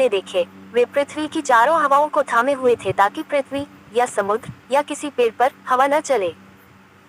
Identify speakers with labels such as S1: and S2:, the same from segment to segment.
S1: खड़े देखे। वे पृथ्वी की चारों हवाओं को थामे हुए थे ताकि पृथ्वी या समुद्र या किसी पेड़ पर हवा न चले।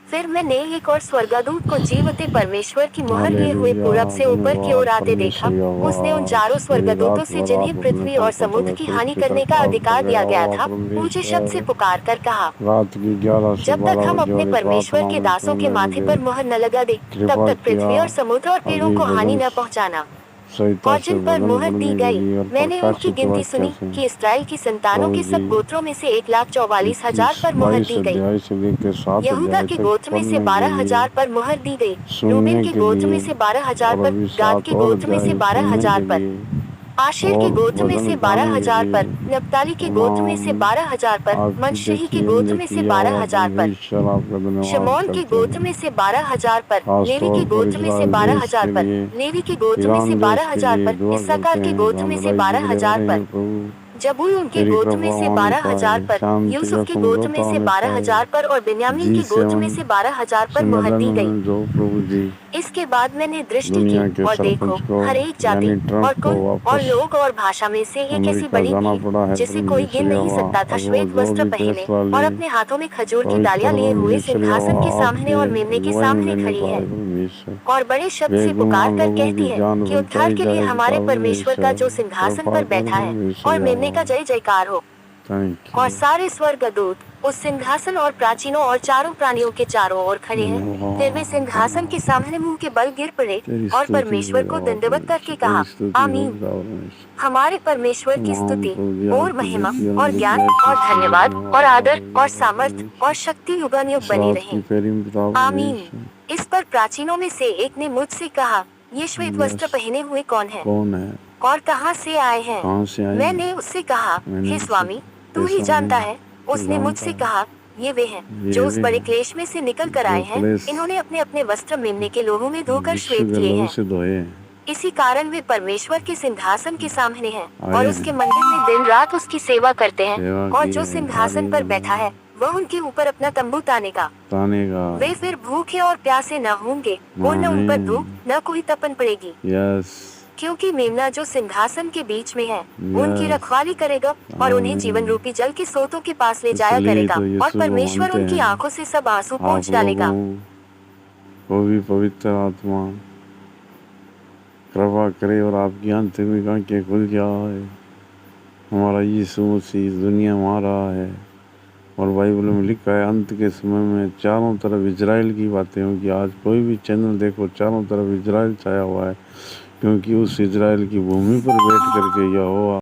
S1: फिर मैंने एक और स्वर्गदूत को जीवते परमेश्वर की मुहर लिए हुए
S2: हालेलुया।
S1: पूरब से ऊपर की
S2: धन्यवाद
S1: ओर आते देखा।
S2: परमेश्वर
S1: उसने उन
S2: यहोवा,
S1: चारों
S2: तेरी
S1: स्वर्गदूतों
S2: रात
S1: से
S2: भर
S1: जिन्हें
S2: आप अपने
S1: पृथ्वी और
S2: पवित्र
S1: समुद्र की हानि
S2: पवित्र
S1: करने का
S2: प्रार्थना
S1: अधिकार दिया गया
S2: यहोवा
S1: था, ऊंचे शब्द से
S2: परमेश्वर,
S1: पुकार कर कहा,
S2: रात की 11 से
S1: जब तक
S2: 12
S1: हम
S2: बजे
S1: अपने
S2: वाली
S1: परमेश्वर
S2: प्रार्थना
S1: के
S2: में
S1: दासों के
S2: तुमने
S1: माथे
S2: मुझे
S1: पर मुहर न लगा दे, तब
S2: कृपा
S1: तक
S2: किया।
S1: पृथ्वी और समुद्र और पेड़ों
S2: अभी
S1: को हानि
S2: भजन
S1: न पहुंचाना।
S2: संहिता
S1: और
S2: से
S1: जिन पर
S2: भजन
S1: मुहर दी
S2: पढ़ने के
S1: गई,
S2: लिए और
S1: मैंने उनकी
S2: प्रकाशित
S1: गिनती
S2: वाक्य
S1: सुनी
S2: से
S1: कि इस्राएल की संतानों
S2: प्रभु
S1: के
S2: जी
S1: सब गोत्रों में से 1,44,000 पर मुहर
S2: 21-22
S1: दी गई।
S2: अध्याय से लेकर 7
S1: यहूदा
S2: अध्याय
S1: के
S2: तक
S1: गोत्र में से
S2: पढ़ने के लिए,
S1: 12,000 पर मुहर दी गई। रूबेन
S2: सुनने
S1: के
S2: के
S1: गोत्र में
S2: लिए,
S1: से 12,000
S2: और
S1: पर,
S2: अभी
S1: गाद
S2: 7
S1: के
S2: और
S1: गोत्र में से
S2: अध्याय सुनने
S1: 12,000
S2: के
S1: पर,
S2: लिए
S1: आशेर के
S2: और
S1: गोत्र में
S2: भजन
S1: से
S2: गाने के
S1: 12,000 पर,
S2: लिए।
S1: नप्ताली के गोत्र में
S2: तमाम
S1: से 12,000 पर,
S2: आपकी
S1: मनश्शेही के
S2: देखी
S1: गोत्र में से
S2: अनदेखी यहोवा
S1: 12,000 पर,
S2: परमेश्वर आपका धन्यवाद
S1: शमौन के
S2: करते
S1: गोत्र
S2: हैं,
S1: में से 12,000 पर,
S2: खास
S1: लेवी के
S2: तौर पर
S1: गोत्र में से
S2: इजराइल देश
S1: 12,000
S2: के
S1: पर,
S2: लिए,
S1: लेवी के गोत्र में से
S2: ईरान देश के
S1: 12,000
S2: लिए
S1: पर,
S2: दुआ
S1: इस्साकार
S2: करते
S1: के
S2: हैं
S1: गोत्र
S2: जहाँ
S1: में से
S2: लड़ाई झगड़े हो
S1: 12,000
S2: रहे
S1: पर,
S2: हैं। प्रभु
S1: जबूल उनके
S2: तेरी
S1: गोत्र में
S2: कृपा
S1: से
S2: होने
S1: 12,000
S2: पाए,
S1: पर,
S2: शांति का
S1: यूसुफ के गोत्र में
S2: समझौता
S1: से
S2: होने पाए।
S1: 12,000 पर और बिन्यामीन के गोत्र में
S2: G7
S1: से 12,000 पर मुहर
S2: सम्मेलन
S1: दी गई।
S2: में जो प्रभु जी
S1: इसके बाद मैंने दृष्टि की
S2: दुनिया के
S1: और देखो,
S2: सरपंच को
S1: हर एक
S2: यानी
S1: जाति
S2: ट्रंप
S1: और
S2: को
S1: कुल और
S2: वापस
S1: लोग और भाषा में से एक ऐसी
S2: अमेरिका
S1: बड़ी
S2: जाना
S1: भीड़
S2: पड़ा है।
S1: जिसे कोई गिन
S2: परमेश्वर
S1: नहीं
S2: यहोवा,
S1: सकता था,
S2: अब वो
S1: श्वेत
S2: जो
S1: वस्त्र
S2: भी
S1: पहने
S2: फैसला
S1: और
S2: ले,
S1: अपने हाथों में खजूर की
S2: पवित्र
S1: डालियां लिए हुए
S2: परमेश्वर
S1: सिंहासन
S2: यहोवा
S1: के सामने
S2: आपकी
S1: और मेमने के
S2: अगुवाई में
S1: सामने
S2: लेने
S1: खड़ी है,
S2: पाए। परमेश्वर
S1: और बड़े शब्द से पुकार
S2: बेगुनाह
S1: कर
S2: लोगों
S1: कहती
S2: की
S1: है
S2: जान
S1: कि उद्धार
S2: बचाई
S1: के लिए
S2: जाए।
S1: हमारे परमेश्वर का जो
S2: परमेश्वर
S1: सिंहासन
S2: कृपा
S1: पर
S2: कर।
S1: बैठा है
S2: परमेश्वर
S1: और मेमने
S2: यहोवा,
S1: का जय जयकार हो।
S2: थैंक
S1: और
S2: यू,
S1: सारे स्वर्गदूत उस सिंहासन और प्राचीनों और चारों प्राणियों के चारों ओर खड़े हैं। फिर वे
S2: धन्यवाद
S1: सिंहासन के
S2: धन्यवाद।
S1: सामने मुंह के बल गिर पड़े
S2: तेरी
S1: और
S2: स्तुति हो
S1: परमेश्वर को
S2: यहोवा
S1: दंडवत करके
S2: परमेश्वर,
S1: कहा,
S2: तेरी स्तुति हो
S1: आमीन।
S2: पिता परमेश्वर।
S1: हमारे परमेश्वर की
S2: तमाम
S1: स्तुति
S2: प्रभु जी
S1: और
S2: आपकी
S1: महिमा
S2: देखी
S1: और
S2: अनदेखी
S1: ज्ञान
S2: आपकी
S1: और
S2: स्तुति
S1: धन्यवाद और आदर और
S2: यहोवा
S1: सामर्थ और
S2: परमेश्वर।
S1: शक्ति युगानुयुग
S2: इस
S1: बनी
S2: रात
S1: रहे।
S2: की फेरी में पिता
S1: आमीन।
S2: परमेश्वर।
S1: इस पर प्राचीनों में से एक ने मुझसे कहा, ये श्वेत वस्त्र
S2: यस,
S1: पहने हुए कौन है
S2: कौन है,
S1: और कहाँ से आए हैं?
S2: कहाँ से आए हैं?
S1: मैंने उससे कहा,
S2: मैंने
S1: हे
S2: उनसे
S1: स्वामी,
S2: कहा,
S1: तू
S2: हे
S1: ही
S2: स्वामी,
S1: जानता है।
S2: तू
S1: उसने
S2: जानता
S1: मुझसे
S2: है,
S1: कहा, ये वे हैं
S2: ये
S1: जो उस
S2: वे
S1: बड़े
S2: हैं
S1: क्लेश में से निकल कर
S2: जो
S1: आए हैं।
S2: क्लेश
S1: इन्होंने अपने अपने वस्त्र मेमने के लोहों में धोकर
S2: यीशु
S1: श्वेत
S2: के
S1: किए
S2: लहू
S1: हैं।
S2: से धोए हैं,
S1: इसी कारण वे परमेश्वर के सिंहासन के सामने हैं
S2: आए
S1: और
S2: हैं,
S1: उसके मंदिर में दिन रात उसकी सेवा करते हैं।
S2: सेवा
S1: और
S2: की
S1: जो
S2: है।
S1: सिंहासन पर बैठा है वह उनके ऊपर अपना तंबू तानेगा।
S2: तानेगा
S1: वे फिर भूखे और प्यासे न होंगे और न उन पर धूप न कोई तपन पड़ेगी,
S2: यस
S1: क्योंकि मेमना जो सिंहासन के बीच में है उनकी
S2: यस।
S1: रखवाली करेगा और उन्हें जीवन
S2: आमीन।
S1: रूपी जल के सोतों के पास ले जाया
S2: इसलिए
S1: करेगा
S2: तो
S1: और
S2: यीशु को
S1: परमेश्वर
S2: मानते
S1: उनकी
S2: हैं।
S1: आंखों से सब आंसू
S2: आप
S1: पोंछ डालेगा।
S2: लोगों को भी पवित्र आत्मा कृपा करे और आपकी आंतरिक आंखें खुल जाए। हमारा यीशु मसीह इस दुनिया में आ रहा है और बाइबल में लिखा है अंत के समय में चारों तरफ इजराइल की बातें होंगी। आज कोई भी चैनल देखो चारों तरफ इजराइल छाया हुआ है, क्योंकि उस इजराइल की भूमि पर बैठ करके यहोवा